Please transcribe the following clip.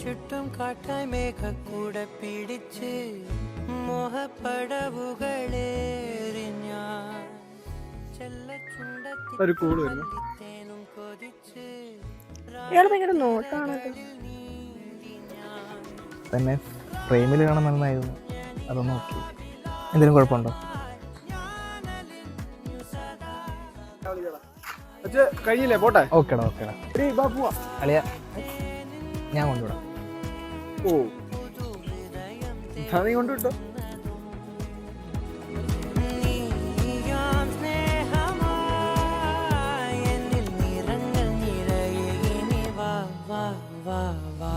ചുറ്റും കാട്ടായി മേഘക്കൂടെ പിടിച്ച് മോഹപ്പടവുകളേറി ഞാൻ ഒരു കൂട് വരുന്നു. തേനും കൊതിച്ച് ഇയാൾ ഭയങ്കര നോട്ടാണല്ലോ. തന്നെ ഫ്രെയിമിൽ കാണുമെന്നായിരുന്നു, അതൊന്നും നോക്കി. എന്തെങ്കിലും കുഴപ്പമുണ്ടോ? കഴിഞ്ഞില്ലേ? പോട്ടെ. ഓക്കേടാ ഓക്കേടാ. അളിയ ഞാൻ കൊണ്ടുവിടാം. ഓ നീ കൊണ്ടുവിട്ടോ. എന്നിൽ നിറങ്ങൾ നിറയെ ഇനി വാ വാ വാ വാ